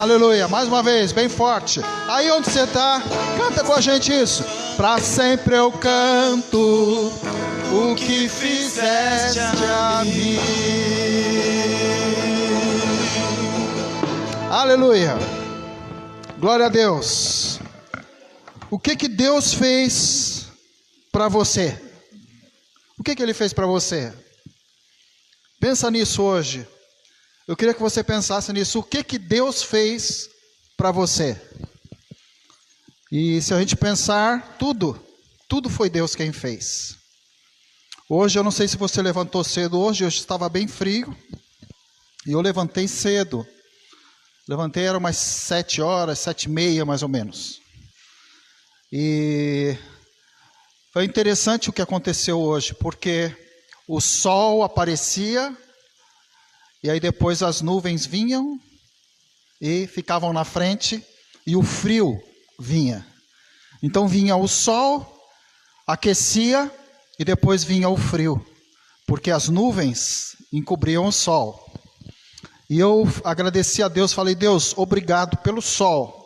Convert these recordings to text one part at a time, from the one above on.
Aleluia, mais uma vez, bem forte. Aí onde você está, canta com a gente isso. Pra sempre eu canto o que fizeste a mim. Aleluia, glória a Deus. O que Deus fez para você? O que Ele fez para você? Pensa nisso hoje. Eu queria que você pensasse nisso. O que Deus fez para você? E se a gente pensar, tudo foi Deus quem fez. Hoje, eu não sei se você levantou cedo hoje estava bem frio. E eu levantei cedo. Levantei, era umas 7 horas, 7h30 mais ou menos. E foi interessante o que aconteceu hoje, porque o sol aparecia, e aí depois as nuvens vinham e ficavam na frente, e o frio vinha. Então vinha o sol, aquecia, e depois vinha o frio, porque as nuvens encobriam o sol. E eu agradeci a Deus, falei: Deus, obrigado pelo sol,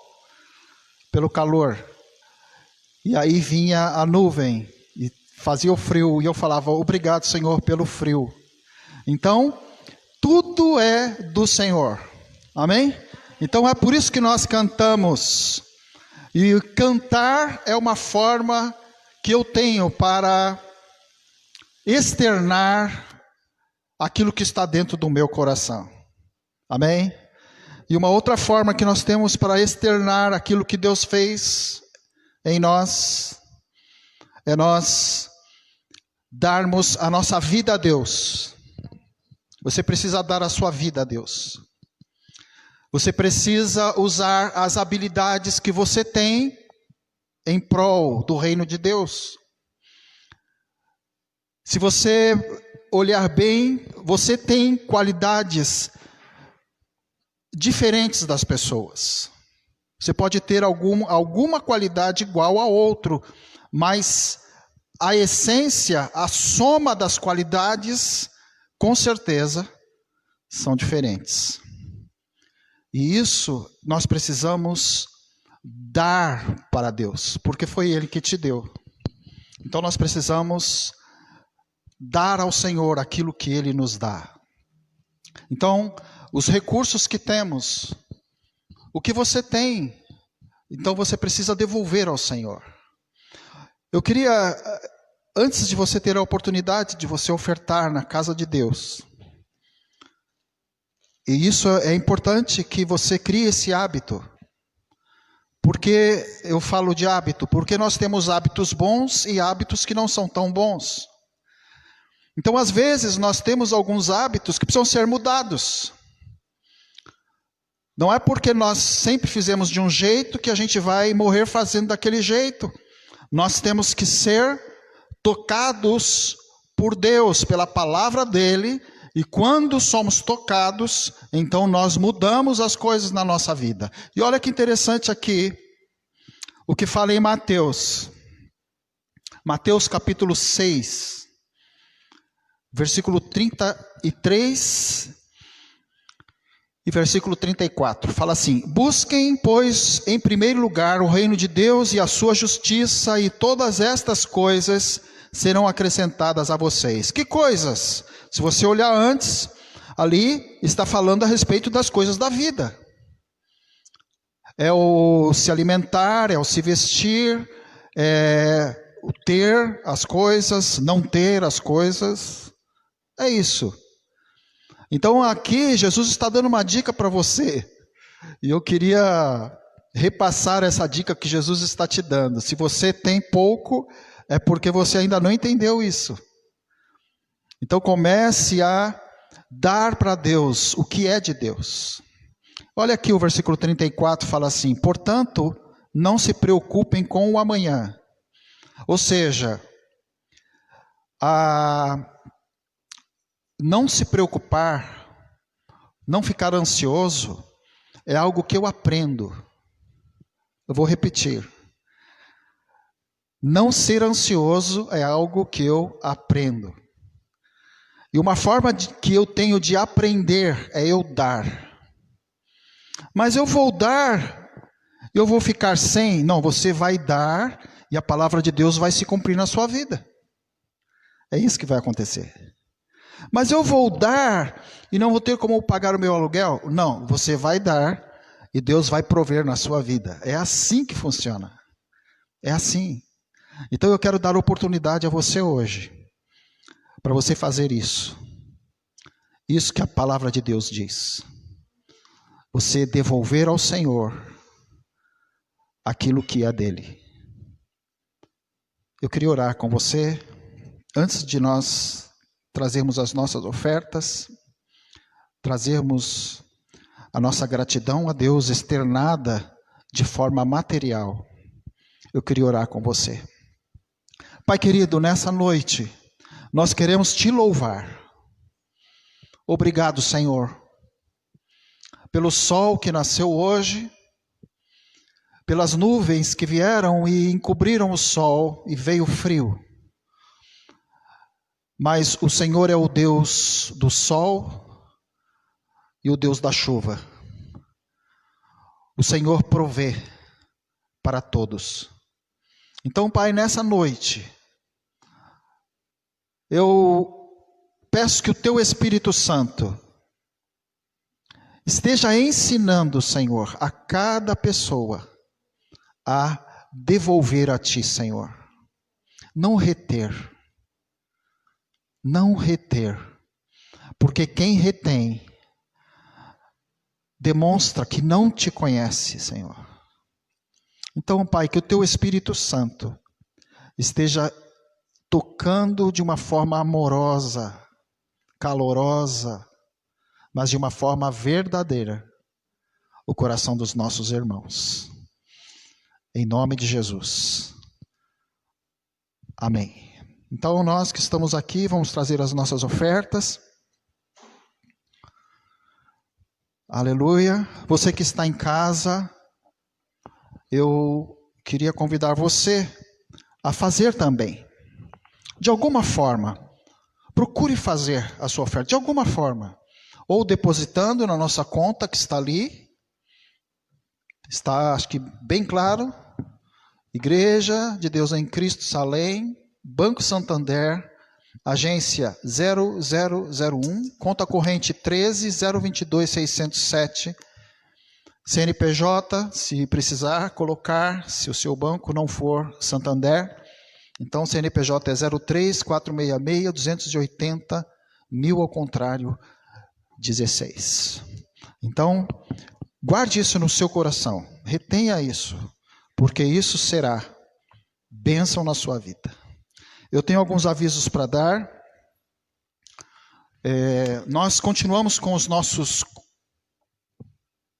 pelo calor. E aí vinha a nuvem e fazia o frio, e eu falava: obrigado, Senhor, pelo frio. Então, tudo é do Senhor, amém? Então é por isso que nós cantamos, e cantar é uma forma que eu tenho para externar aquilo que está dentro do meu coração, amém? E uma outra forma que nós temos para externar aquilo que Deus fez em nós, é nós darmos a nossa vida a Deus. Você precisa dar a sua vida a Deus. Você precisa usar as habilidades que você tem em prol do reino de Deus. Se você olhar bem, você tem qualidades diferentes das pessoas. Você pode ter alguma qualidade igual a outro, mas a essência, a soma das qualidades, com certeza, são diferentes. E isso nós precisamos dar para Deus, porque foi Ele que te deu. Então nós precisamos dar ao Senhor aquilo que Ele nos dá. Então, os recursos que temos, o que você tem, então você precisa devolver ao Senhor. Eu queria, antes de você ter a oportunidade de você ofertar na casa de Deus, e isso é importante que você crie esse hábito. Porque eu falo de hábito? Porque nós temos hábitos bons e hábitos que não são tão bons. Então, às vezes, nós temos alguns hábitos que precisam ser mudados. Não é porque nós sempre fizemos de um jeito que a gente vai morrer fazendo daquele jeito. Nós temos que ser tocados por Deus, pela palavra dEle, e quando somos tocados, então nós mudamos as coisas na nossa vida. E olha que interessante aqui, o que fala em Mateus. Mateus capítulo 6, versículo 33 e versículo 34. Fala assim: busquem, pois, em primeiro lugar o reino de Deus e a sua justiça, e todas estas coisas serão acrescentadas a vocês. Que coisas? Se você olhar antes, ali está falando a respeito das coisas da vida. É o se alimentar, é o se vestir, é o ter as coisas, não ter as coisas. É isso. Então aqui Jesus está dando uma dica para você. E eu queria repassar essa dica que Jesus está te dando. Se você tem pouco, é porque você ainda não entendeu isso. Então comece a dar para Deus o que é de Deus. Olha aqui o versículo 34, fala assim: portanto, não se preocupem com o amanhã. Ou seja, não se preocupar, não ficar ansioso, é algo que eu aprendo. Eu vou repetir. Não ser ansioso é algo que eu aprendo. E uma forma que eu tenho de aprender é eu dar. Mas eu vou dar, eu vou ficar sem. Não, você vai dar e a palavra de Deus vai se cumprir na sua vida. É isso que vai acontecer. Mas eu vou dar e não vou ter como pagar o meu aluguel? Não, você vai dar e Deus vai prover na sua vida. É assim que funciona. É assim. Então eu quero dar oportunidade a você hoje, para você fazer isso. Isso que a palavra de Deus diz. Você devolver ao Senhor aquilo que é dele. Eu queria orar com você, antes de nós trazermos as nossas ofertas, trazermos a nossa gratidão a Deus externada de forma material. Eu queria orar com você. Pai querido, nessa noite, nós queremos te louvar. Obrigado, Senhor, pelo sol que nasceu hoje, pelas nuvens que vieram e encobriram o sol e veio frio. Mas o Senhor é o Deus do sol e o Deus da chuva. O Senhor provê para todos. Então, Pai, nessa noite, eu peço que o Teu Espírito Santo esteja ensinando, Senhor, a cada pessoa a devolver a Ti, Senhor. Não reter. Não reter. Porque quem retém demonstra que não Te conhece, Senhor. Então, Pai, que o Teu Espírito Santo esteja tocando de uma forma amorosa, calorosa, mas de uma forma verdadeira, o coração dos nossos irmãos. Em nome de Jesus. Amém. Então, nós que estamos aqui, vamos trazer as nossas ofertas. Aleluia. Você que está em casa, eu queria convidar você a fazer também. De alguma forma, procure fazer a sua oferta, de alguma forma. Ou depositando na nossa conta que está ali. Está, acho que bem claro. Igreja de Deus em Cristo, Salem, Banco Santander, agência 0001, conta corrente 13.022.607. CNPJ, se precisar colocar, se o seu banco não for Santander, então CNPJ é 03-466-280, 1000 ao contrário, 16. Então, guarde isso no seu coração, retenha isso, porque isso será bênção na sua vida. Eu tenho alguns avisos para dar. Nós continuamos com os nossos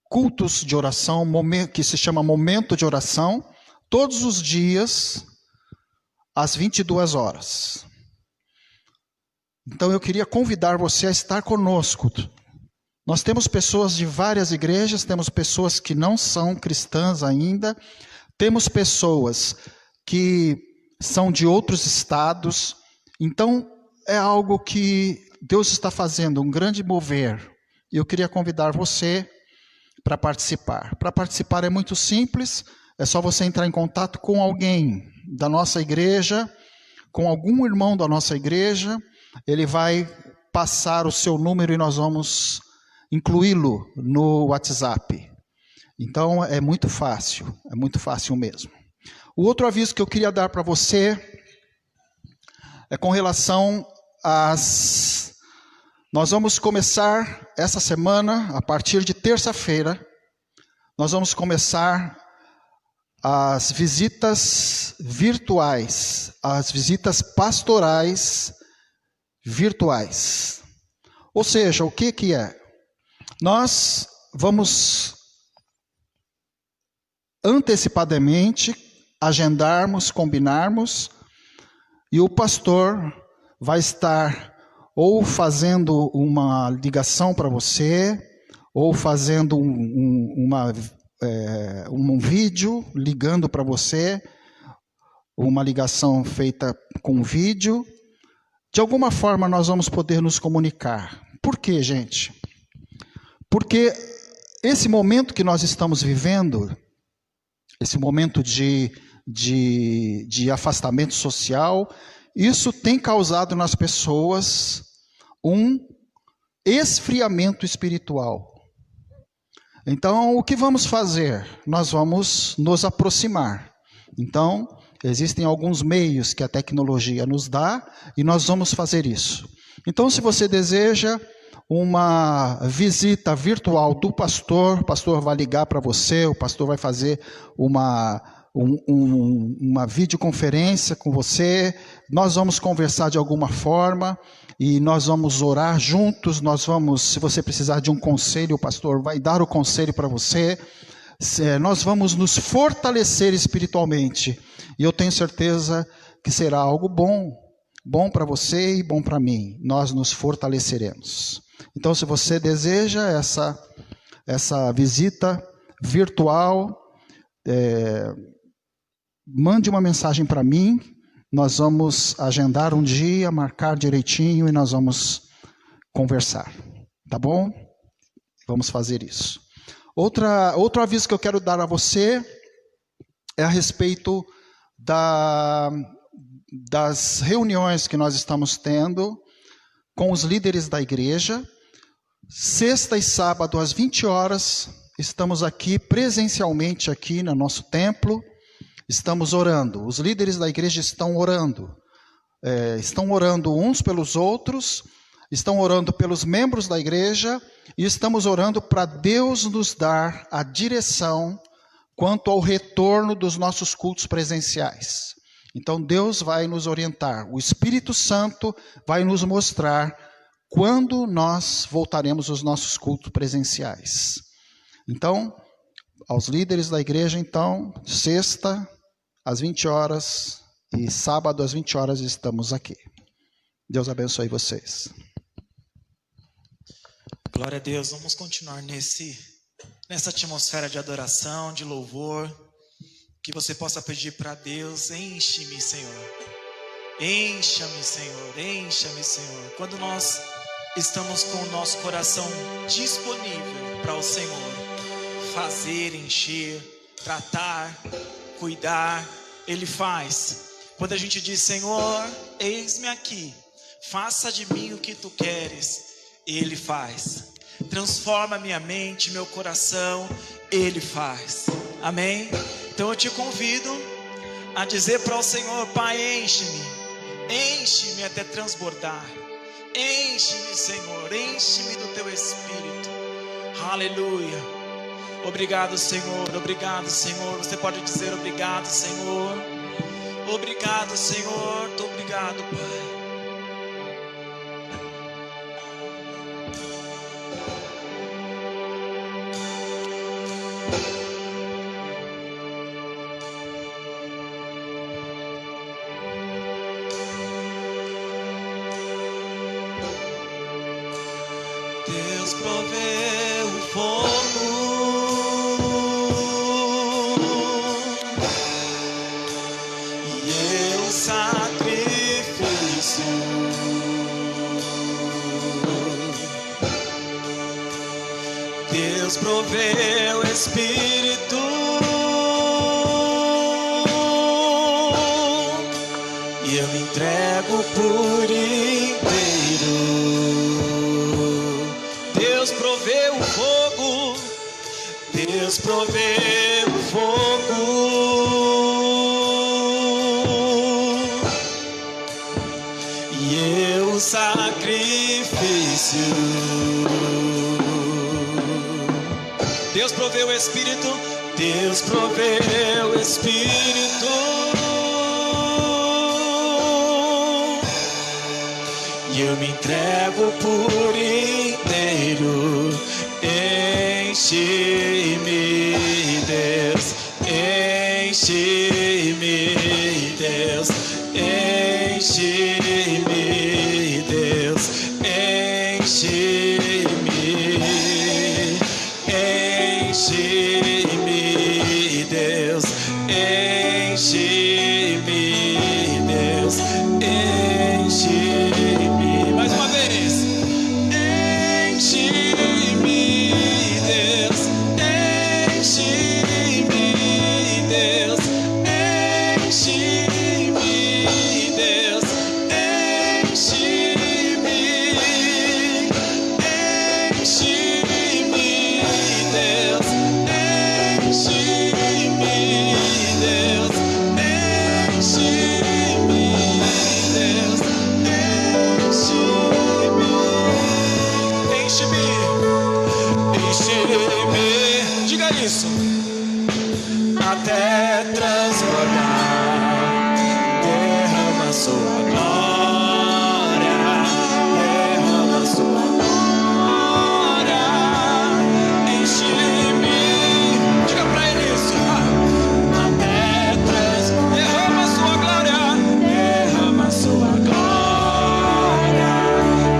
cultos de oração, que se chama Momento de Oração, todos os dias, às 22 horas. Então eu queria convidar você a estar conosco. Nós temos pessoas de várias igrejas, temos pessoas que não são cristãs ainda, temos pessoas que são de outros estados. Então é algo que Deus está fazendo, um grande mover. E eu queria convidar você para participar. Para participar é muito simples, é só você entrar em contato com alguém da nossa igreja, com algum irmão da nossa igreja, ele vai passar o seu número e nós vamos incluí-lo no WhatsApp. Então é muito fácil mesmo. O outro aviso que eu queria dar para você é com relação às... Nós vamos começar essa semana, a partir de terça-feira, nós vamos começar as visitas virtuais, as visitas pastorais virtuais. Ou seja, o que é? Nós vamos antecipadamente agendarmos, combinarmos, e o pastor vai estar ou fazendo uma ligação para você, ou fazendo um vídeo ligando para você, uma ligação feita com vídeo. De alguma forma nós vamos poder nos comunicar. Por quê, gente? Porque esse momento que nós estamos vivendo, esse momento de afastamento social, isso tem causado nas pessoas um esfriamento espiritual. Então, o que vamos fazer? Nós vamos nos aproximar. Então, existem alguns meios que a tecnologia nos dá e nós vamos fazer isso. Então, se você deseja uma visita virtual do pastor, o pastor vai ligar para você, o pastor vai fazer uma videoconferência com você, nós vamos conversar de alguma forma e nós vamos orar juntos, se você precisar de um conselho, o pastor vai dar o conselho para você, nós vamos nos fortalecer espiritualmente e eu tenho certeza que será algo bom para você e bom para mim, nós nos fortaleceremos. Então, se você deseja essa visita virtual, mande uma mensagem para mim, nós vamos agendar um dia, marcar direitinho e nós vamos conversar, tá bom? Vamos fazer isso. Outro aviso que eu quero dar a você é a respeito das reuniões que nós estamos tendo com os líderes da igreja. Sexta e sábado às 20 horas, estamos aqui presencialmente aqui no nosso templo, estamos orando. Os líderes da igreja estão orando uns pelos outros, estão orando pelos membros da igreja e estamos orando para Deus nos dar a direção quanto ao retorno dos nossos cultos presenciais. Então Deus vai nos orientar, o Espírito Santo vai nos mostrar quando nós voltaremos aos nossos cultos presenciais. Então, aos líderes da igreja, então, sexta às 20 horas e sábado às 20 horas estamos aqui. Deus abençoe vocês. Glória a Deus, vamos continuar nessa atmosfera de adoração, de louvor, que você possa pedir para Deus, enche-me, Senhor. Encha-me, Senhor, encha-me, Senhor. Quando nós estamos com o nosso coração disponível para o Senhor fazer, encher, tratar, cuidar, Ele faz. Quando a gente diz, Senhor, eis-me aqui, faça de mim o que Tu queres, Ele faz. Transforma minha mente, meu coração, Ele faz. Amém? Então eu te convido a dizer para o Senhor, Pai, enche-me até transbordar. Enche-me, Senhor, enche-me do Teu Espírito. Aleluia. Obrigado, Senhor, obrigado, Senhor. Você pode dizer obrigado, Senhor. Obrigado, Senhor, muito obrigado, Pai. Deus proveu o fogo e eu sacrifício. Deus proveu o Espírito e eu me entrego por inteiro. Deus proveu o fogo, Deus proveu o fogo e eu o sacrifício. Deus proveu o Espírito, Deus proveu o Espírito e eu me entrego por inteiro. Enche-me, Deus, enche-me, Deus, enche-me, Deus, enche-me, enche-me, Deus, enche-me, Deus, enche-me. Mais uma vez. Enche-me, Deus, isso. Até transbordar, derrama sua glória, derrama sua glória, enche-me. Diga pra ele isso. Até derrama sua glória, derrama sua glória,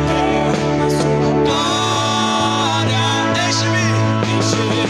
derrama sua glória, enche-me, enche-me.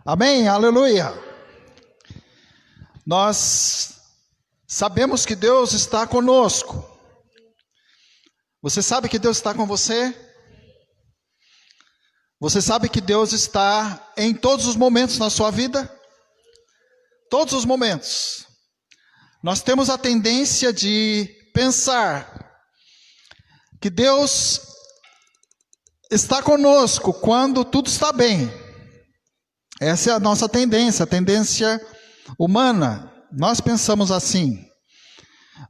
Amém, aleluia. Nós sabemos que Deus está conosco. Você sabe que Deus está com você? Você sabe que Deus está em todos os momentos na sua vida? Todos os momentos. Nós temos a tendência de pensar que Deus está conosco quando tudo está bem. Essa é a nossa tendência, a tendência humana. Nós pensamos assim.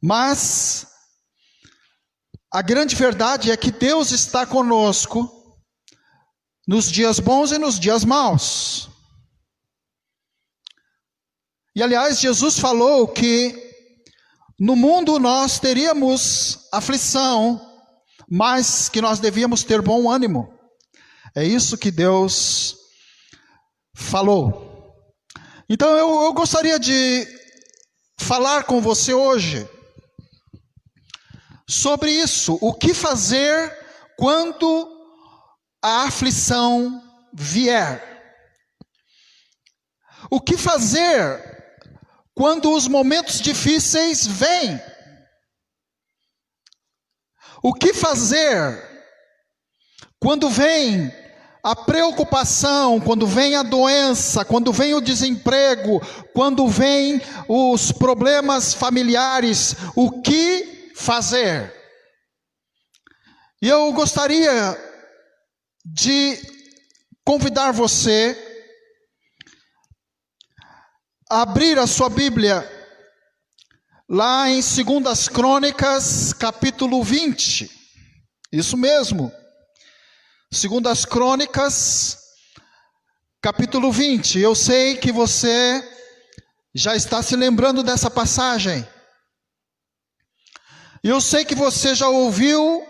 Mas a grande verdade é que Deus está conosco nos dias bons e nos dias maus. E aliás, Jesus falou que no mundo nós teríamos aflição, mas que nós devíamos ter bom ânimo. É isso que Deus falou. Então eu gostaria de falar com você hoje sobre isso. O que fazer quando a aflição vier? O que fazer quando os momentos difíceis vêm? O que fazer quando vem a preocupação, quando vem a doença, quando vem o desemprego, quando vem os problemas familiares? O que fazer? E eu gostaria de convidar você a abrir a sua Bíblia lá em 2 Crônicas, capítulo 20. Isso mesmo. 2 Crônicas, capítulo 20. Eu sei que você já está se lembrando dessa passagem. Eu sei que você já ouviu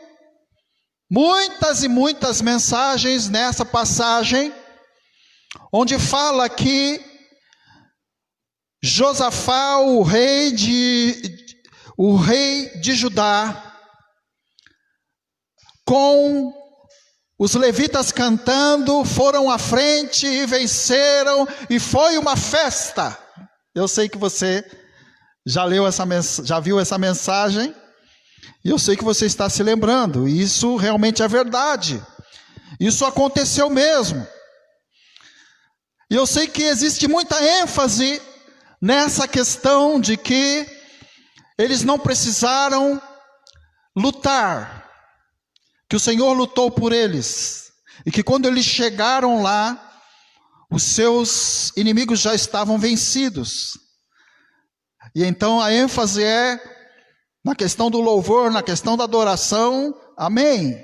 muitas e muitas mensagens nessa passagem, onde fala que Josafá, o rei de Judá, com os levitas cantando, foram à frente e venceram, e foi uma festa. Eu sei que você já viu essa mensagem, e eu sei que você está se lembrando, e isso realmente é verdade. Isso aconteceu mesmo. E eu sei que existe muita ênfase nessa questão de que eles não precisaram lutar, que o Senhor lutou por eles, e que quando eles chegaram lá, os seus inimigos já estavam vencidos. E então a ênfase é na questão do louvor, na questão da adoração, amém.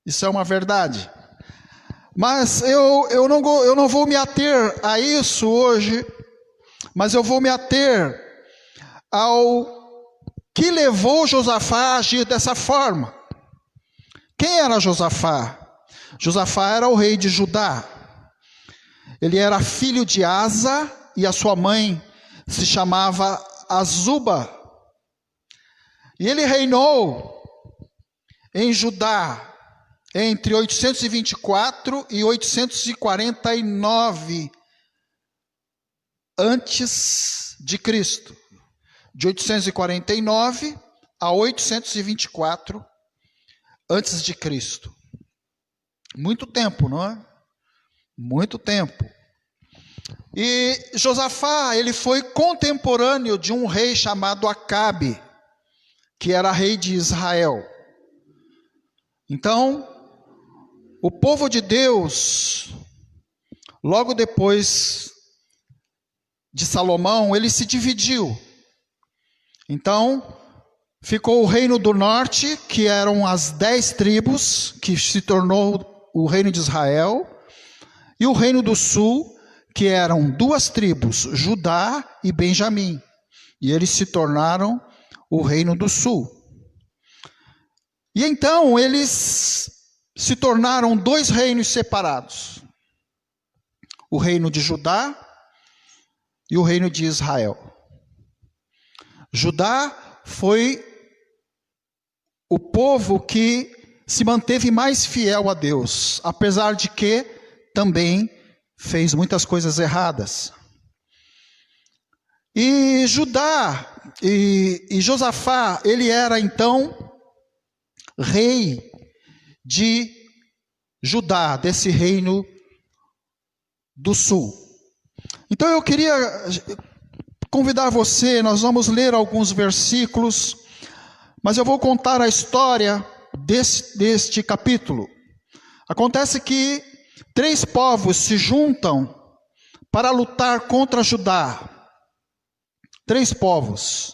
Isso é uma verdade. Mas eu não vou me ater a isso hoje, mas eu vou me ater ao que levou Josafá a agir dessa forma. Quem era Josafá? Josafá era o rei de Judá. Ele era filho de Asa e a sua mãe se chamava Azuba. E ele reinou em Judá entre 824 e 849 antes de Cristo. De 849 a 824 antes de Cristo. Muito tempo, não é? Muito tempo. E Josafá, ele foi contemporâneo de um rei chamado Acabe, que era rei de Israel. Então, o povo de Deus, logo depois de Salomão, ele se dividiu. Então, ficou o reino do norte, que eram as 10 tribos, que se tornou o reino de Israel, e o reino do sul, que eram 2 tribos, Judá e Benjamim. E eles se tornaram o reino do sul. E então eles se tornaram 2 reinos separados. O reino de Judá e o reino de Israel. Judá foi o povo que se manteve mais fiel a Deus, apesar de que também fez muitas coisas erradas. E Judá e Josafá, ele era então rei de Judá, desse reino do sul. Então eu queria convidar você, nós vamos ler alguns versículos, mas eu vou contar a história deste capítulo. Acontece que 3 povos se juntam para lutar contra Judá. 3 povos.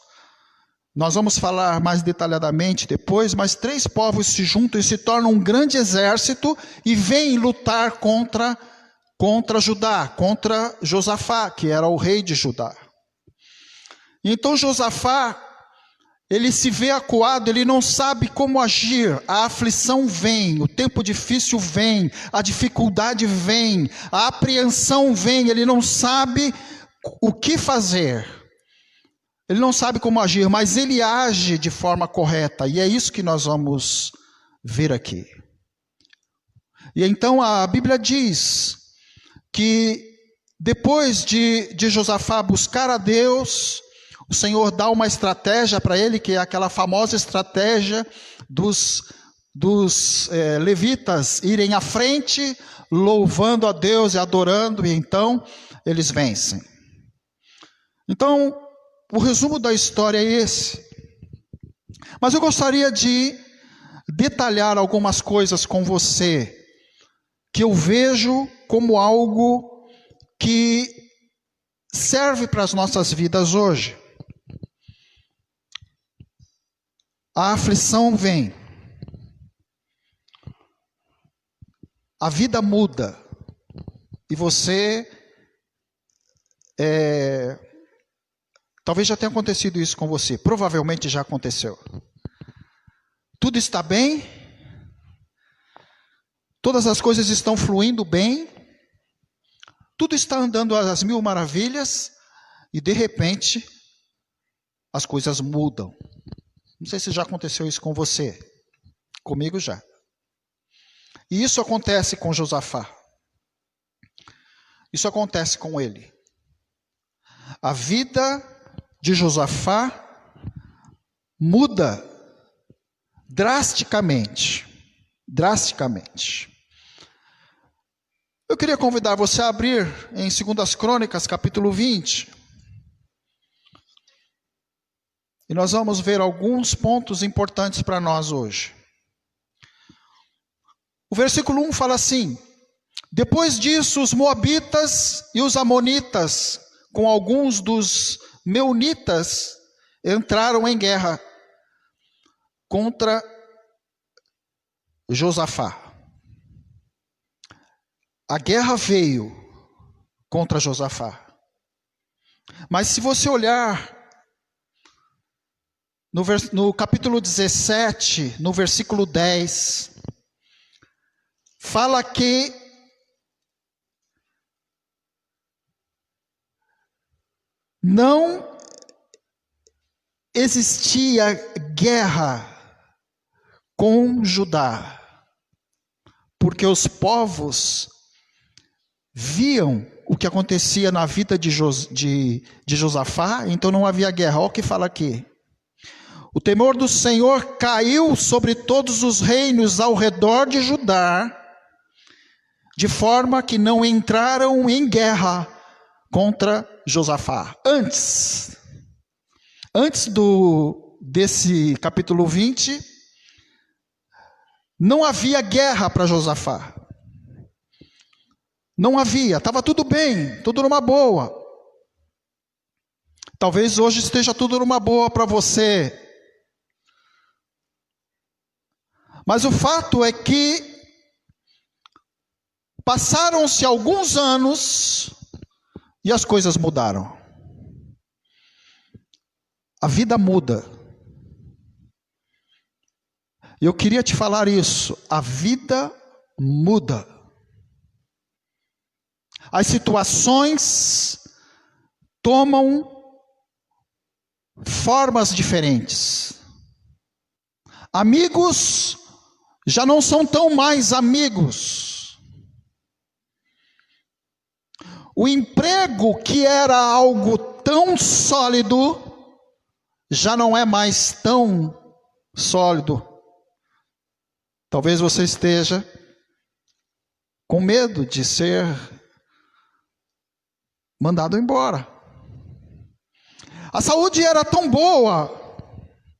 Nós vamos falar mais detalhadamente depois, mas 3 povos se juntam e se tornam um grande exército e vêm lutar contra Judá, contra Josafá, que era o rei de Judá. Então Josafá, ele se vê acuado, ele não sabe como agir, a aflição vem, o tempo difícil vem, a dificuldade vem, a apreensão vem, ele não sabe o que fazer, ele não sabe como agir, mas ele age de forma correta, e é isso que nós vamos ver aqui. E então a Bíblia diz que depois de Josafá buscar a Deus, o Senhor dá uma estratégia para ele, que é aquela famosa estratégia dos levitas irem à frente, louvando a Deus e adorando, e então eles vencem. Então, o resumo da história é esse. Mas eu gostaria de detalhar algumas coisas com você, que eu vejo como algo que serve para as nossas vidas hoje. A aflição vem, a vida muda, e você, talvez já tenha acontecido isso com você, provavelmente já aconteceu. Tudo está bem, todas as coisas estão fluindo bem, tudo está andando às mil maravilhas, e de repente, as coisas mudam. Não sei se já aconteceu isso com você, comigo já. E isso acontece com Josafá. Isso acontece com ele. A vida de Josafá muda drasticamente. Drasticamente. Eu queria convidar você a abrir em 2 Crônicas, capítulo 20. E nós vamos ver alguns pontos importantes para nós hoje. O versículo 1 fala assim: depois disso, os moabitas e os amonitas, com alguns dos meunitas, entraram em guerra contra Josafá. A guerra veio contra Josafá. Mas se você olhar no capítulo 17, no versículo 10, fala que não existia guerra com Judá, porque os povos viam o que acontecia na vida de Josafá, então não havia guerra. Olha o que fala aqui. O temor do Senhor caiu sobre todos os reinos ao redor de Judá, de forma que não entraram em guerra contra Josafá. Antes desse capítulo 20, não havia guerra para Josafá. Não havia, estava tudo bem, tudo numa boa. Talvez hoje esteja tudo numa boa para você. Mas o fato é que passaram-se alguns anos e as coisas mudaram. A vida muda. Eu queria te falar isso. A vida muda. As situações tomam formas diferentes. Amigos já não são tão mais amigos. O emprego, que era algo tão sólido, já não é mais tão sólido. Talvez você esteja com medo de ser mandado embora. A saúde era tão boa,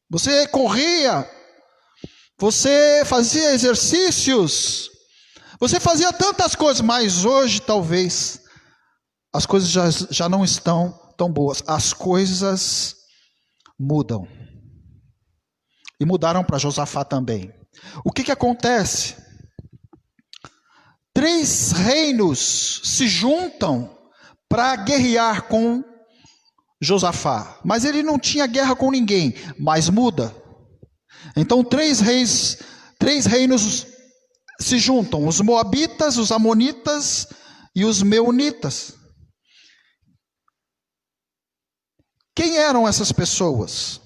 você corria, você fazia exercícios, você fazia tantas coisas, mas hoje talvez as coisas já não estão tão boas. As coisas mudam. E mudaram para Josafá também. O que acontece? 3 reinos se juntam para guerrear com Josafá. Mas ele não tinha guerra com ninguém, mas muda. Então 3 reinos se juntam: os moabitas, os amonitas e os meunitas. Quem eram essas pessoas?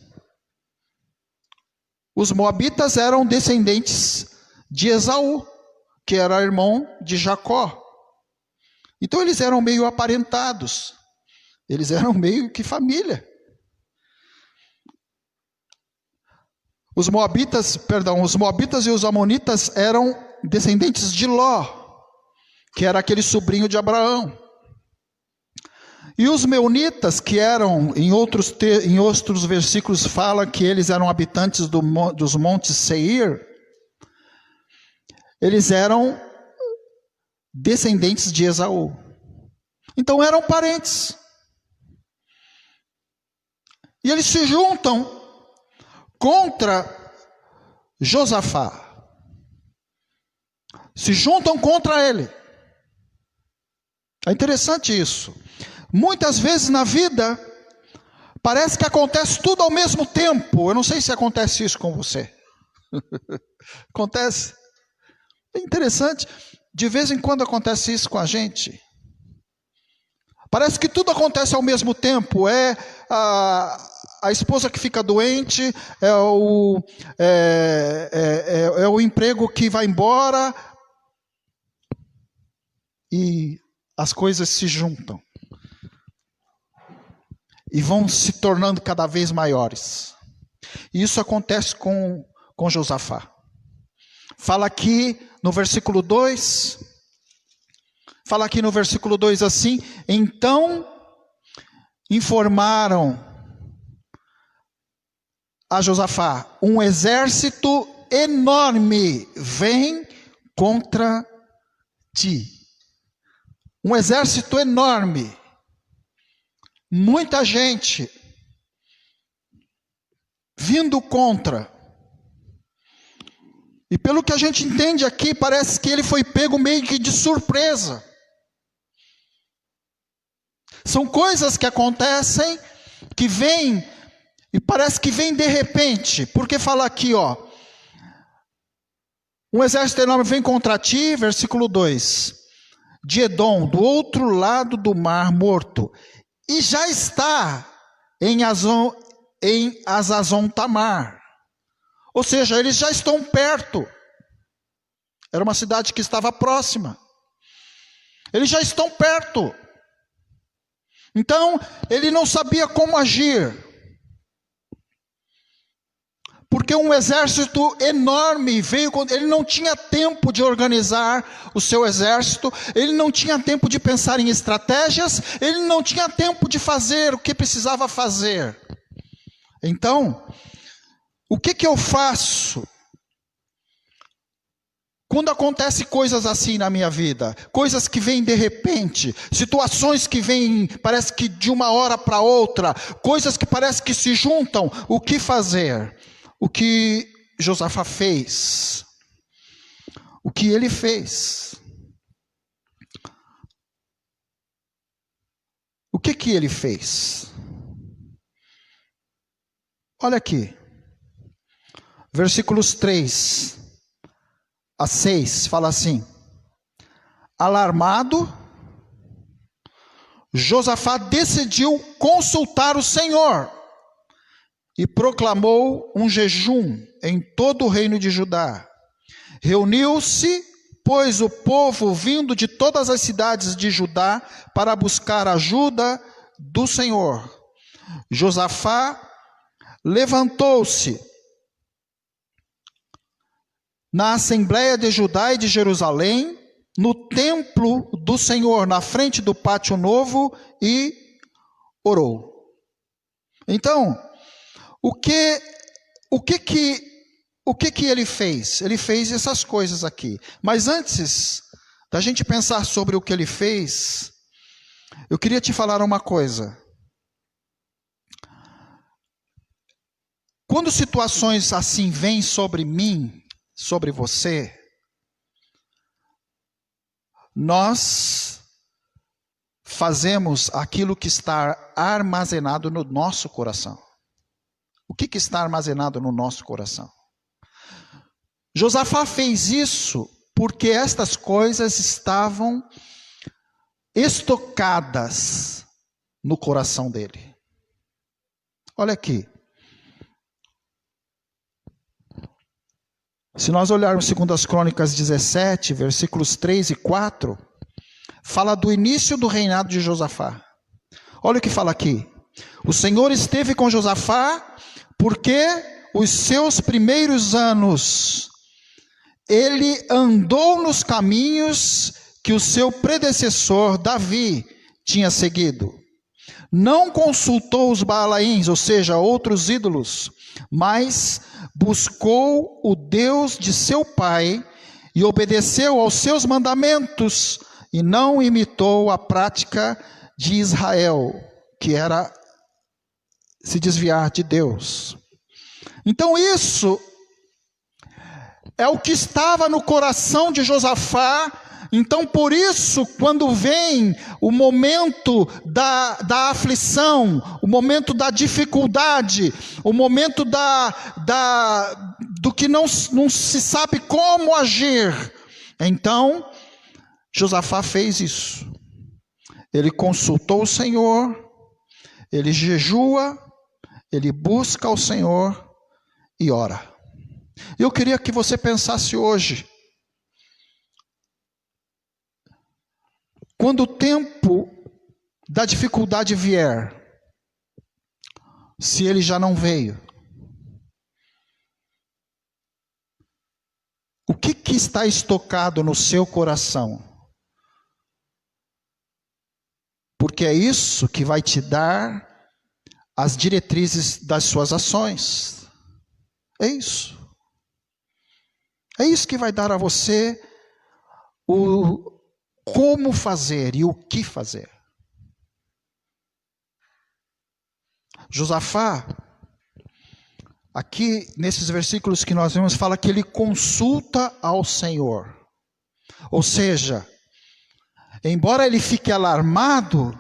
Os moabitas eram descendentes de Esaú, que era irmão de Jacó. Então eles eram meio aparentados. Eles eram meio que família. Os moabitas e os amonitas eram descendentes de Ló, que era aquele sobrinho de Abraão. E os meunitas, que eram, em outros versículos fala que eles eram habitantes dos montes Seir, eles eram descendentes de Esaú. Então eram parentes. E eles se juntam contra Josafá. Se juntam contra ele. É interessante isso. Muitas vezes na vida, parece que acontece tudo ao mesmo tempo. Eu não sei se acontece isso com você. Acontece. É interessante, de vez em quando acontece isso com a gente. Parece que tudo acontece ao mesmo tempo. É a esposa que fica doente, é o emprego que vai embora, e as coisas se juntam e vão se tornando cada vez maiores. E isso acontece com Josafá. Fala aqui no versículo 2, assim: então informaram a Josafá: um exército enorme vem contra ti. Um exército enorme. Muita gente vindo contra. E pelo que a gente entende aqui, parece que ele foi pego meio que de surpresa. São coisas que acontecem, que vêm, e parece que vem de repente. Porque fala aqui, ó: um exército enorme vem contra ti, versículo 2. De Edom, do outro lado do mar Morto, e já está em Azazon Tamar. Ou seja, eles já estão perto. Era uma cidade que estava próxima. Eles já estão perto. Então, ele não sabia como agir. Porque um exército enorme veio, ele não tinha tempo de organizar o seu exército, ele não tinha tempo de pensar em estratégias, ele não tinha tempo de fazer o que precisava fazer. Então, o que eu faço quando acontecem coisas assim na minha vida? Coisas que vêm de repente, situações que vêm, parece que de uma hora para outra, coisas que parece que se juntam. O que fazer? O que Josafá fez? O que ele fez? O que ele fez? Olha aqui. Versículos 3 a 6 fala assim: alarmado, Josafá decidiu consultar o Senhor e proclamou um jejum em todo o reino de Judá. Reuniu-se, pois, o povo vindo de todas as cidades de Judá para buscar ajuda do Senhor. Josafá levantou-se na Assembleia de Judá e de Jerusalém, no templo do Senhor, na frente do pátio novo, e orou. Então, o que ele fez? Ele fez essas coisas aqui. Mas antes da gente pensar sobre o que ele fez, eu queria te falar uma coisa. Quando situações assim vêm sobre mim, sobre você, nós fazemos aquilo que está armazenado no nosso coração. O que está armazenado no nosso coração? Josafá fez isso porque estas coisas estavam estocadas no coração dele. Olha aqui. Se nós olharmos 2 Crônicas 17, versículos 3 e 4, fala do início do reinado de Josafá. Olha o que fala aqui. O Senhor esteve com Josafá, porque os seus primeiros anos ele andou nos caminhos que o seu predecessor Davi tinha seguido. Não consultou os Baalaíns, ou seja, outros ídolos, mas buscou o Deus de seu pai e obedeceu aos seus mandamentos e não imitou a prática de Israel, que era se desviar de Deus. Então isso é o que estava no coração de Josafá. Então por isso, quando vem o momento da aflição, o momento da dificuldade, o momento do que não se sabe como agir, Então, Josafá fez isso. Ele consultou o Senhor, ele jejua, ele busca o Senhor e ora. Eu queria que você pensasse hoje, quando o tempo da dificuldade vier, se ele já não veio, o que está estocado no seu coração? Porque é isso que vai te dar as diretrizes das suas ações. É isso. É isso que vai dar a você o como fazer e o que fazer. Josafá, aqui nesses versículos que nós vemos, fala que ele consulta ao Senhor. Ou seja, embora ele fique alarmado,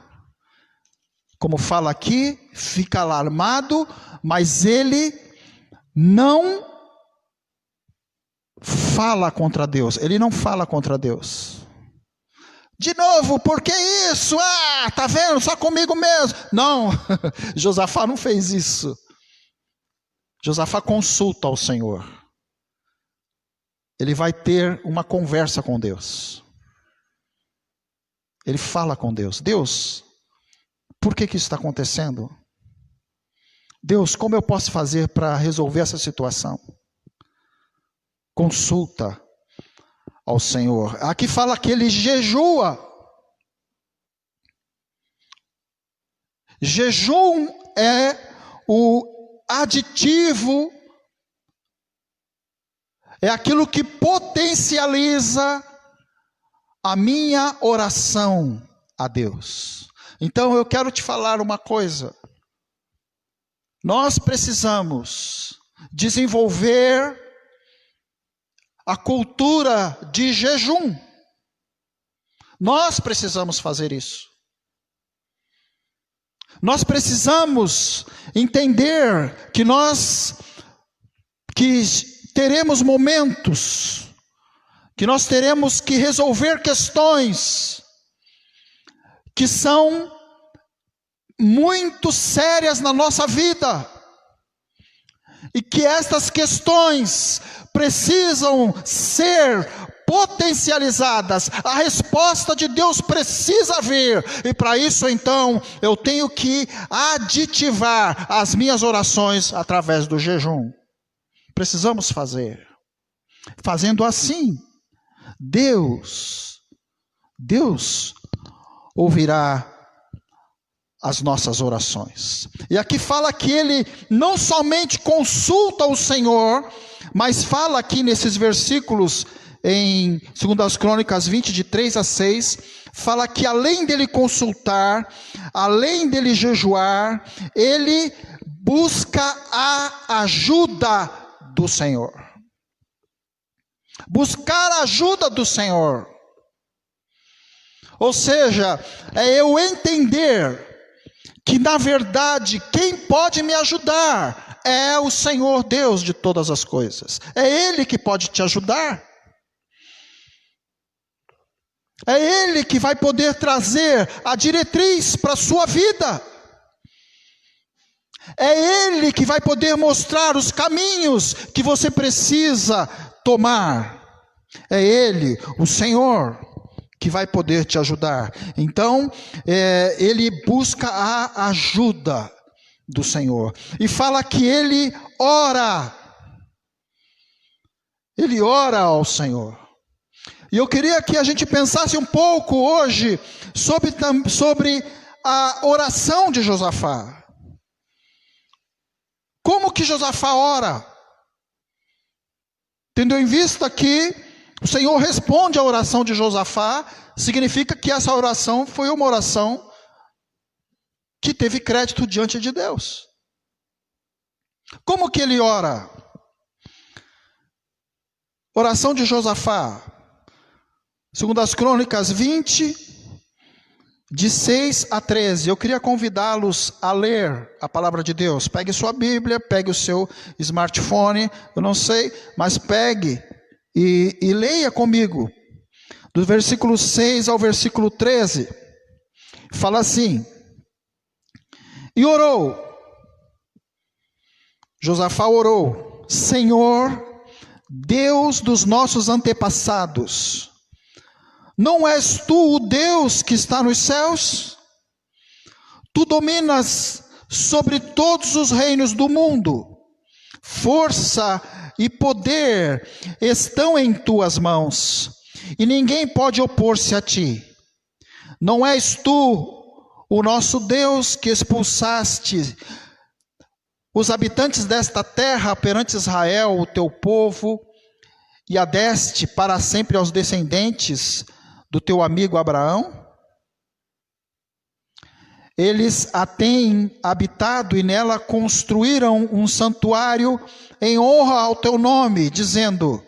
como fala aqui, fica alarmado, mas ele não fala contra Deus. Ele não fala contra Deus. De novo, por que isso? Tá vendo? Só comigo mesmo. Não, Josafá não fez isso. Josafá consulta ao Senhor. Ele vai ter uma conversa com Deus. Ele fala com Deus. Deus, por que isso está acontecendo? Deus, como eu posso fazer para resolver essa situação? Consulta ao Senhor. Aqui fala que ele jejua. Jejum é o aditivo, é aquilo que potencializa a minha oração a Deus. Então eu quero te falar uma coisa. Nós precisamos desenvolver a cultura de jejum. Nós precisamos fazer isso. Nós precisamos entender que teremos momentos, que nós teremos que resolver questões que são muito sérias na nossa vida. E que estas questões precisam ser potencializadas. A resposta de Deus precisa vir. E para isso, então, eu tenho que aditivar as minhas orações através do jejum. Precisamos fazer. Fazendo assim, Deus ouvirá as nossas orações. E aqui fala que ele não somente consulta o Senhor, mas fala aqui nesses versículos, em 2 Crônicas 20, de 3 a 6, fala que além dele consultar, além dele jejuar, ele busca a ajuda do Senhor. Buscar a ajuda do Senhor. Ou seja, é eu entender que na verdade quem pode me ajudar é o Senhor Deus de todas as coisas. É Ele que pode te ajudar. É Ele que vai poder trazer a diretriz para a sua vida. É Ele que vai poder mostrar os caminhos que você precisa tomar. É Ele, o Senhor, que vai poder te ajudar. Então, ele busca a ajuda do Senhor. E fala que ele ora. Ele ora ao Senhor. E eu queria que a gente pensasse um pouco hoje sobre a oração de Josafá. Como que Josafá ora? Tendo em vista que o Senhor responde à oração de Josafá, significa que essa oração foi uma oração que teve crédito diante de Deus. Como que ele ora? Oração de Josafá, 2 Crônicas 20, de 6 a 13. Eu queria convidá-los a ler a palavra de Deus. Pegue sua Bíblia, pegue o seu smartphone, eu não sei, mas pegue e leia comigo do versículo 6 ao versículo 13, fala assim: e orou, Josafá orou: Senhor, Deus dos nossos antepassados, não és tu o Deus que está nos céus? Tu dominas sobre todos os reinos do mundo. Força e poder estão em tuas mãos, e ninguém pode opor-se a ti. Não és tu o nosso Deus que expulsaste os habitantes desta terra perante Israel, o teu povo, e a deste para sempre aos descendentes do teu amigo Abraão? Eles a têm habitado e nela construíram um santuário em honra ao teu nome, dizendo: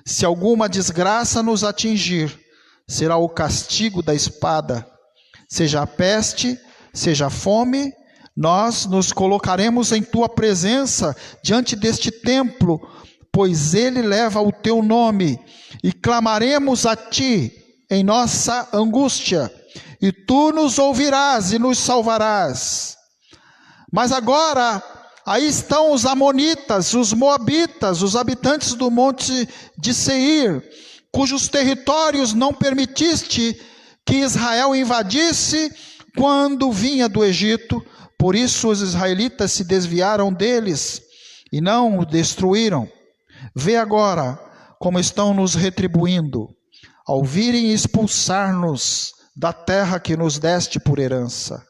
se alguma desgraça nos atingir, será o castigo da espada, seja a peste, seja a fome, nós nos colocaremos em tua presença diante deste templo, pois ele leva o teu nome, e clamaremos a ti em nossa angústia, e tu nos ouvirás e nos salvarás. Mas agora, aí estão os amonitas, os moabitas, os habitantes do monte de Seir, cujos territórios não permitiste que Israel invadisse quando vinha do Egito. Por isso os israelitas se desviaram deles e não o destruíram. Vê agora como estão nos retribuindo, ao virem expulsar-nos da terra que nos deste por herança.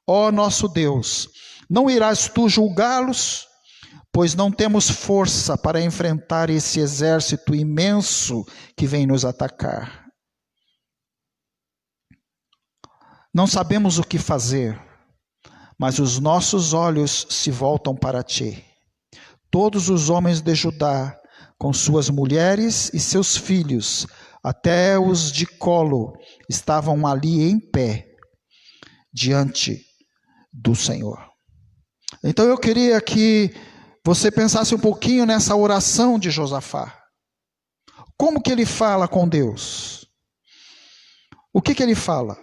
Ó nosso Deus, não irás tu julgá-los? Pois não temos força para enfrentar esse exército imenso que vem nos atacar. Não sabemos o que fazer, mas os nossos olhos se voltam para ti. Todos os homens de Judá, com suas mulheres e seus filhos, até os de colo, estavam ali em pé, diante do Senhor. Então eu queria que você pensasse um pouquinho nessa oração de Josafá. Como que ele fala com Deus? O que ele fala?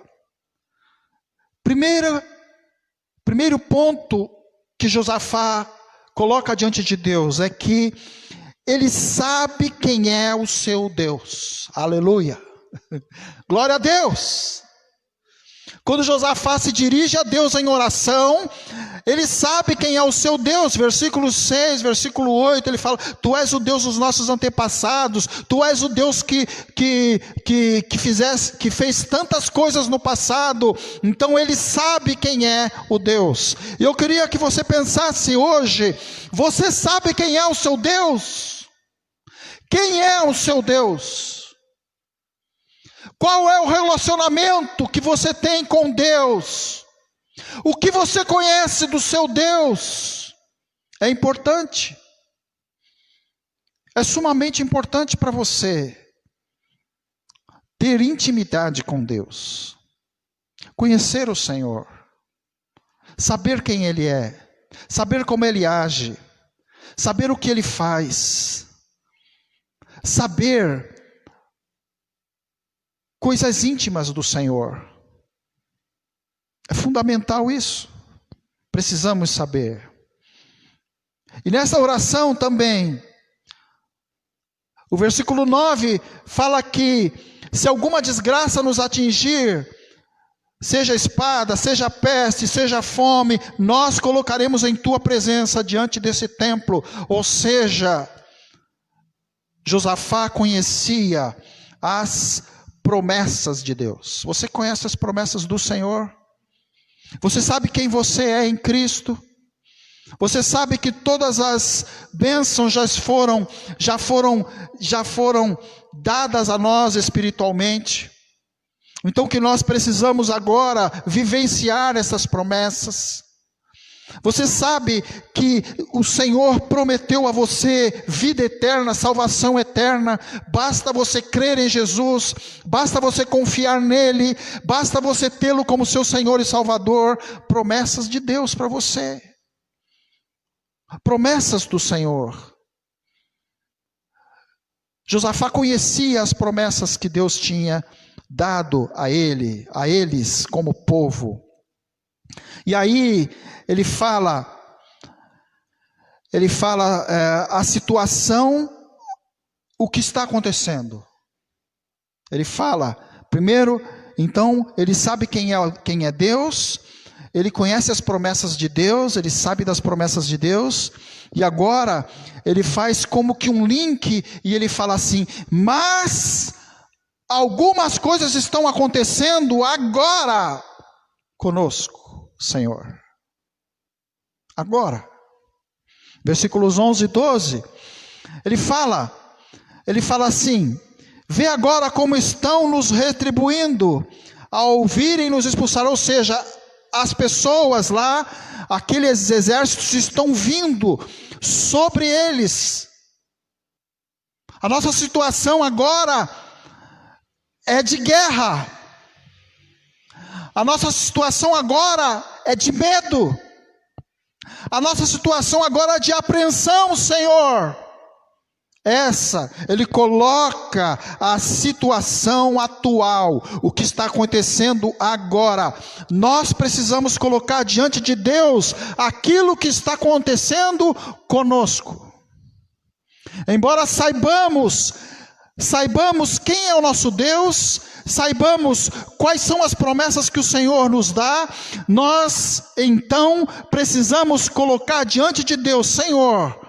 Primeiro ponto que Josafá coloca diante de Deus é que ele sabe quem é o seu Deus. Aleluia. Glória a Deus. Quando Josafá se dirige a Deus em oração, ele sabe quem é o seu Deus. Versículo 6, versículo 8, ele fala: tu és o Deus dos nossos antepassados, tu és o Deus que fez tantas coisas no passado. Então ele sabe quem é o Deus. E eu queria que você pensasse hoje: você sabe quem é o seu Deus? Quem é o seu Deus? Qual é o relacionamento que você tem com Deus? O que você conhece do seu Deus? É importante. É sumamente importante para você ter intimidade com Deus, conhecer o Senhor, saber quem Ele é, saber como Ele age, saber o que Ele faz, saber coisas íntimas do Senhor. É fundamental isso. Precisamos saber. E nessa oração também, o versículo 9 fala que se alguma desgraça nos atingir, seja espada, seja peste, seja fome, nós colocaremos em tua presença diante desse templo. Ou seja, Josafá conhecia as promessas de Deus. Você conhece as promessas do Senhor? Você sabe quem você é em Cristo? Você sabe que todas as bênçãos já foram dadas a nós espiritualmente? Então que nós precisamos agora vivenciar essas promessas. Você sabe que o Senhor prometeu a você vida eterna, salvação eterna. Basta você crer em Jesus, basta você confiar nele, basta você tê-lo como seu Senhor e Salvador. Promessas de Deus para você. Promessas do Senhor. Josafá conhecia as promessas que Deus tinha dado a eles como povo. E aí ele fala a situação, o que está acontecendo. Ele fala, primeiro, então, ele sabe quem é Deus, ele conhece as promessas de Deus, ele sabe das promessas de Deus, e agora ele faz como que um link, e ele fala assim, mas algumas coisas estão acontecendo agora conosco, Senhor. Agora. Versículos 11 e 12, ele fala assim, vê agora como estão nos retribuindo, ao ouvirem nos expulsar, ou seja, as pessoas lá, aqueles exércitos estão vindo sobre eles. A nossa situação agora é de guerra, a nossa situação agora é de medo, a nossa situação agora é de apreensão, Senhor. Ele coloca a situação atual, o que está acontecendo agora. Nós precisamos colocar diante de Deus aquilo que está acontecendo conosco. Embora saibamos quem é o nosso Deus, saibamos quais são as promessas que o Senhor nos dá, nós então precisamos colocar diante de Deus, Senhor,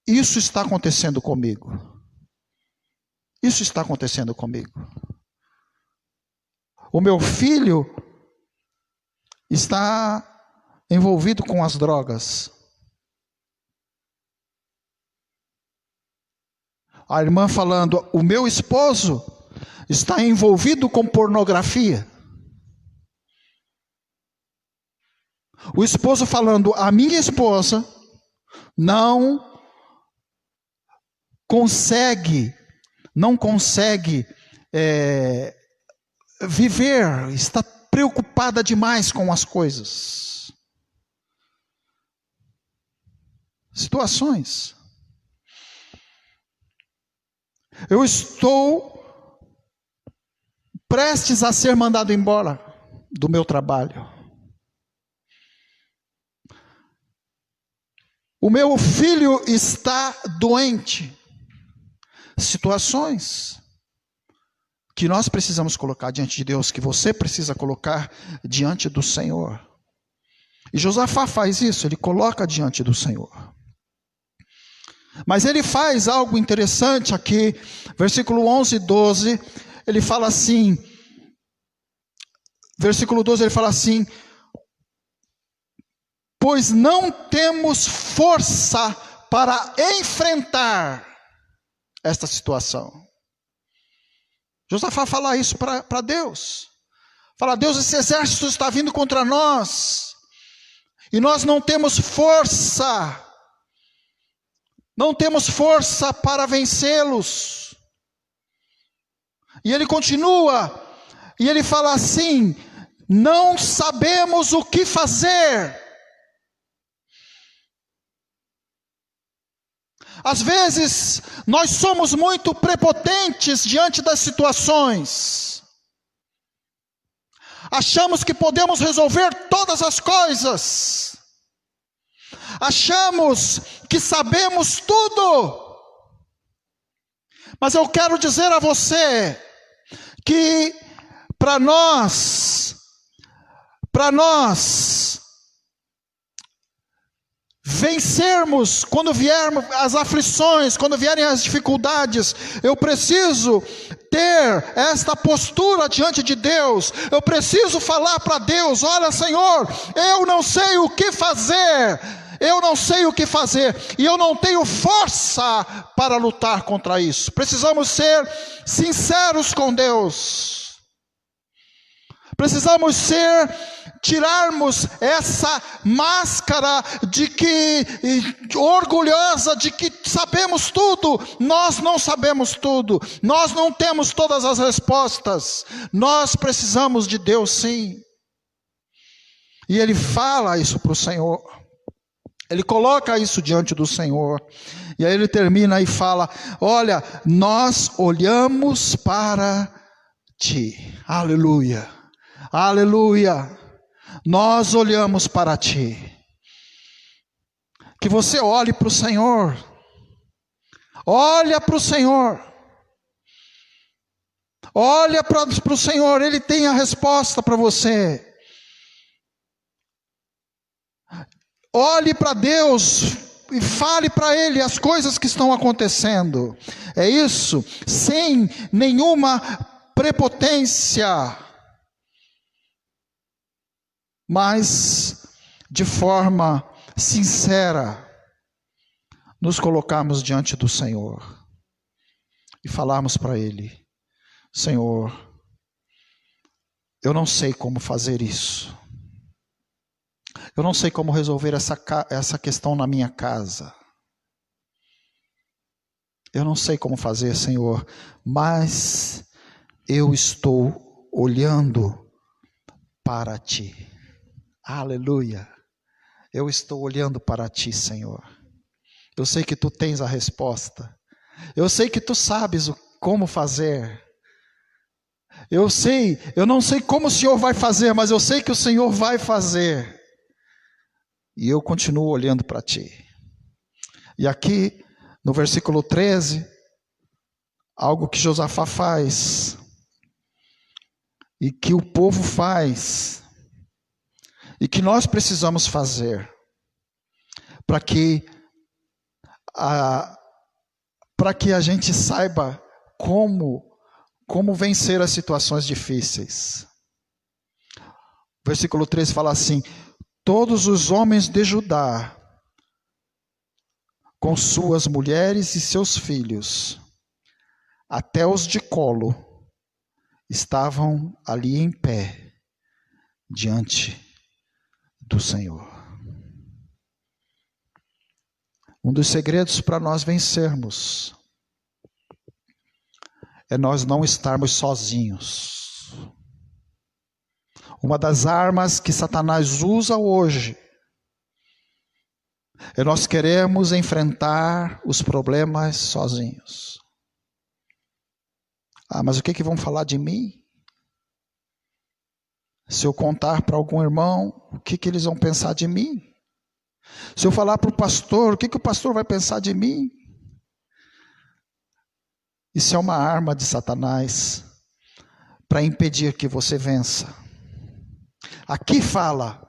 isso está acontecendo comigo. Isso está acontecendo comigo. O meu filho está envolvido com as drogas. A irmã falando, o meu esposo está envolvido com pornografia. O esposo falando, a minha esposa não consegue viver, está preocupada demais com as coisas. Situações. Eu estou prestes a ser mandado embora do meu trabalho. O meu filho está doente. Situações que nós precisamos colocar diante de Deus, que você precisa colocar diante do Senhor. E Josafá faz isso, ele coloca diante do Senhor. Mas ele faz algo interessante aqui, versículo 11 e 12, ele fala assim, versículo 12 ele fala assim, pois não temos força para enfrentar esta situação. Josafá fala isso para Deus. Fala, Deus, esse exército está vindo contra nós, e nós não temos força. Não temos força para vencê-los. E ele continua, e ele fala assim, não sabemos o que fazer. Às vezes, nós somos muito prepotentes diante das situações. Achamos que podemos resolver todas as coisas. Achamos que sabemos tudo. Mas eu quero dizer a você que para nós vencermos, quando vierem as aflições, quando vierem as dificuldades, eu preciso ter esta postura diante de Deus. Eu preciso falar para Deus, olha, Senhor, eu não sei o que fazer. Eu não sei o que fazer, e eu não tenho força para lutar contra isso. Precisamos ser sinceros com Deus. Precisamos tirarmos essa máscara orgulhosa de que sabemos tudo. Nós não sabemos tudo. Nós não temos todas as respostas. Nós precisamos de Deus, sim. E ele fala isso para o Senhor. Ele coloca isso diante do Senhor. E aí ele termina e fala: olha, nós olhamos para ti. Aleluia. Aleluia. Nós olhamos para ti. Que você olhe para o Senhor. Olha para o Senhor. Olha para o Senhor. Ele tem a resposta para você. Olhe para Deus e fale para Ele as coisas que estão acontecendo. É isso, sem nenhuma prepotência, mas de forma sincera, nos colocarmos diante do Senhor e falarmos para Ele: Senhor, eu não sei como fazer isso. Eu não sei como resolver essa questão na minha casa. Eu não sei como fazer, Senhor, mas eu estou olhando para Ti. Aleluia. Eu estou olhando para Ti, Senhor. Eu sei que Tu tens a resposta. Eu sei que Tu sabes como fazer. Eu não sei como o Senhor vai fazer, mas eu sei que o Senhor vai fazer. E eu continuo olhando para Ti. E aqui, no versículo 13, algo que Josafá faz, e que o povo faz, e que nós precisamos fazer, para que a gente saiba como vencer as situações difíceis. O versículo 13 fala assim: todos os homens de Judá, com suas mulheres e seus filhos, até os de colo, estavam ali em pé, diante do Senhor. Um dos segredos para nós vencermos é nós não estarmos sozinhos. Uma das armas que Satanás usa hoje é nós queremos enfrentar os problemas sozinhos. Mas o que vão falar de mim? Se eu contar para algum irmão, o que eles vão pensar de mim? Se eu falar para o pastor, o que o pastor vai pensar de mim? Isso é uma arma de Satanás para impedir que você vença. Aqui fala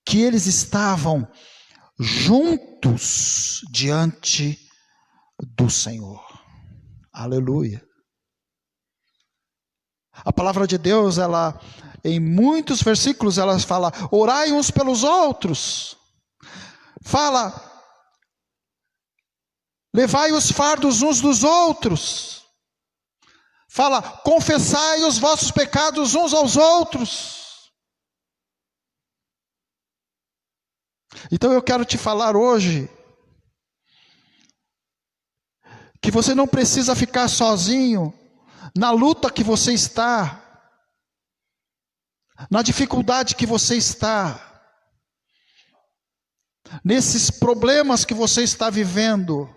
que eles estavam juntos diante do Senhor. Aleluia. A palavra de Deus, ela, em muitos versículos, ela fala: orai uns pelos outros. Fala: levai os fardos uns dos outros. Fala: confessai os vossos pecados uns aos outros. Então eu quero te falar hoje que você não precisa ficar sozinho na luta que você está, na dificuldade que você está, nesses problemas que você está vivendo.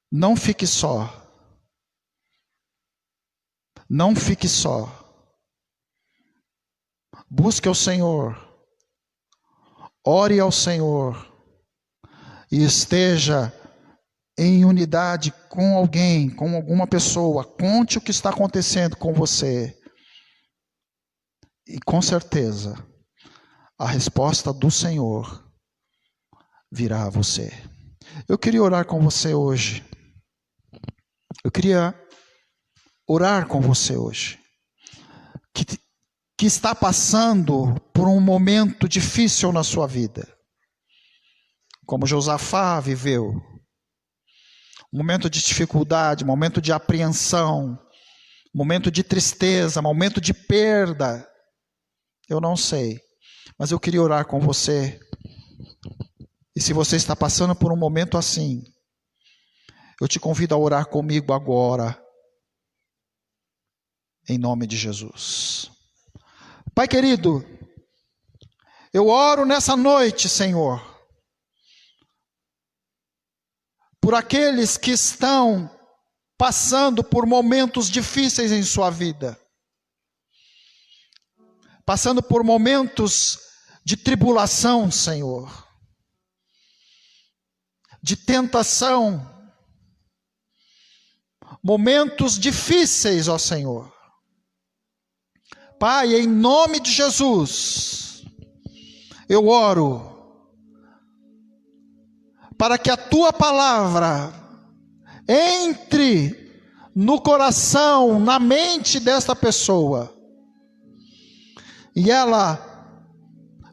Não fique só. Não fique só. Busque ao Senhor. Ore ao Senhor. E esteja em unidade com alguém, com alguma pessoa. Conte o que está acontecendo com você. E com certeza, a resposta do Senhor virá a você. Eu queria orar com você hoje. Eu queria orar com você hoje. Que está passando por um momento difícil na sua vida. Como Josafá viveu. Um momento de dificuldade, momento de apreensão, momento de tristeza, momento de perda. Eu não sei, mas eu queria orar com você. E se você está passando por um momento assim, eu te convido a orar comigo agora, em nome de Jesus. Pai querido, Eu oro nessa noite, Senhor, por aqueles que estão passando por momentos difíceis em sua vida, passando por momentos de tribulação, Senhor, de tentação, momentos difíceis, ó Senhor. Pai, em nome de Jesus, eu oro para que a Tua palavra entre no coração, na mente desta pessoa, e ela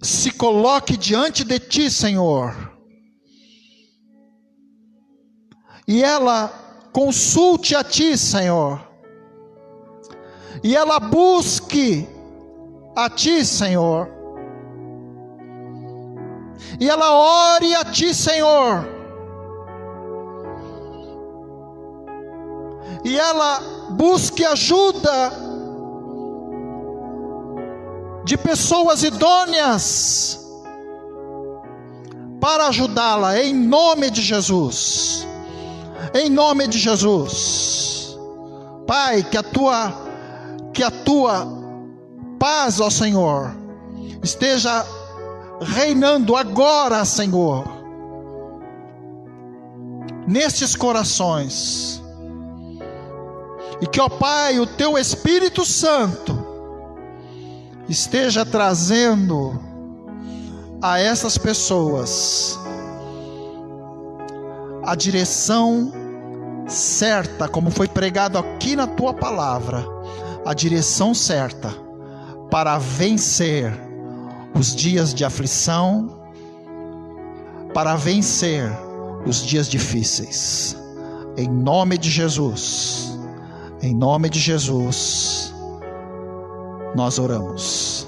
se coloque diante de Ti, Senhor, e ela consulte a Ti, Senhor, e ela busque a Ti, Senhor, e ela ore a Ti, Senhor, e ela busque ajuda de pessoas idôneas para ajudá-la, em nome de Jesus, em nome de Jesus. Pai, que a tua paz, ó Senhor, esteja reinando agora, Senhor, nestes corações, e que, ó Pai, o Teu Espírito Santo esteja trazendo a essas pessoas a direção certa, como foi pregado aqui na Tua palavra, a direção certa para vencer os dias de aflição, para vencer os dias difíceis, em nome de Jesus, em nome de Jesus, nós oramos,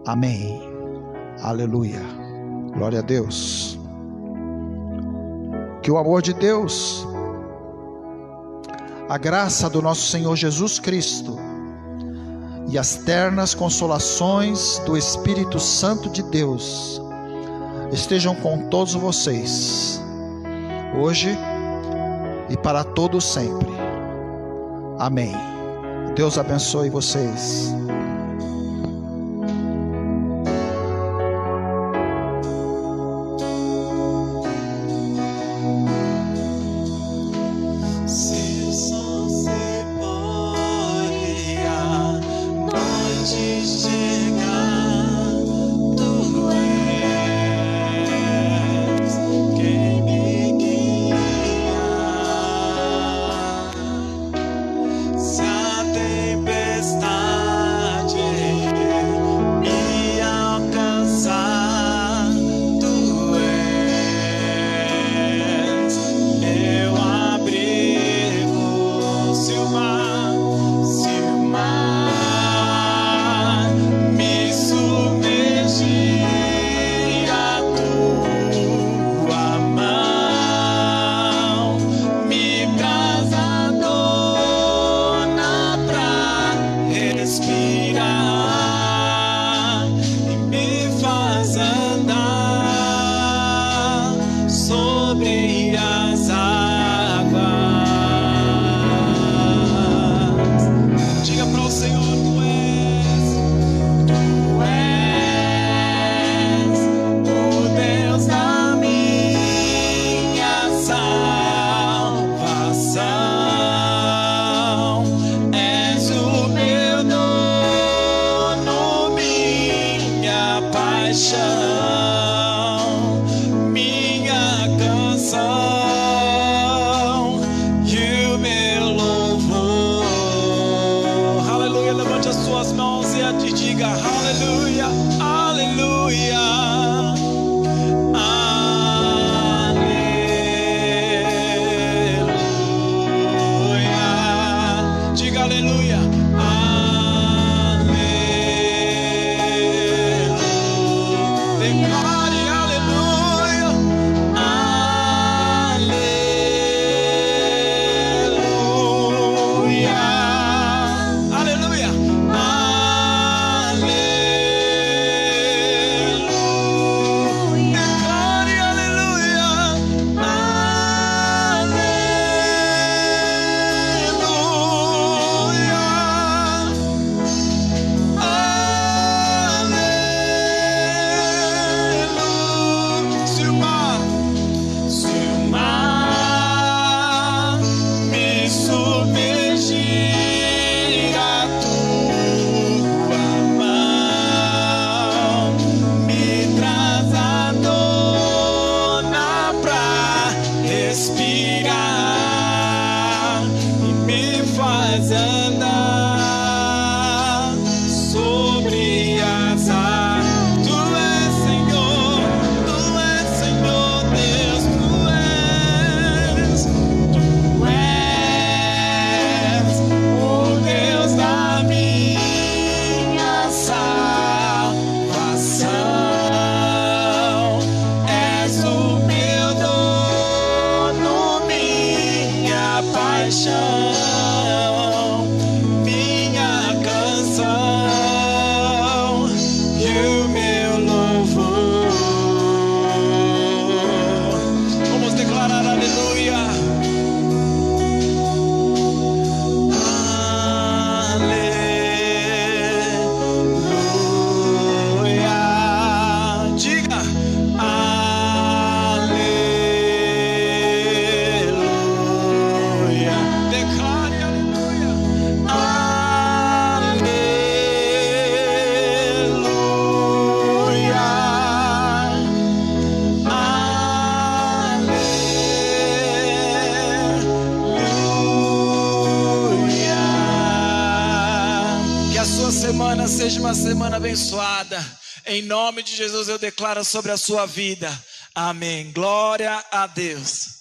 amém, aleluia, glória a Deus. Que o amor de Deus, a graça do nosso Senhor Jesus Cristo e as ternas consolações do Espírito Santo de Deus estejam com todos vocês, hoje e para todos sempre. Amém. Deus abençoe vocês. Sobre as águas. faz andar sobre as águas. Tu és Senhor, Deus, tu és o Deus da minha salvação. És o meu dono, minha paixão, minha canção e o meu louvor. Vamos declarar aleluia. Aleluia. Diga aleluia. Declare aleluia. Aleluia. Que a sua semana seja uma semana abençoada. Em nome de Jesus eu declaro sobre a sua vida. Amém. Glória a Deus.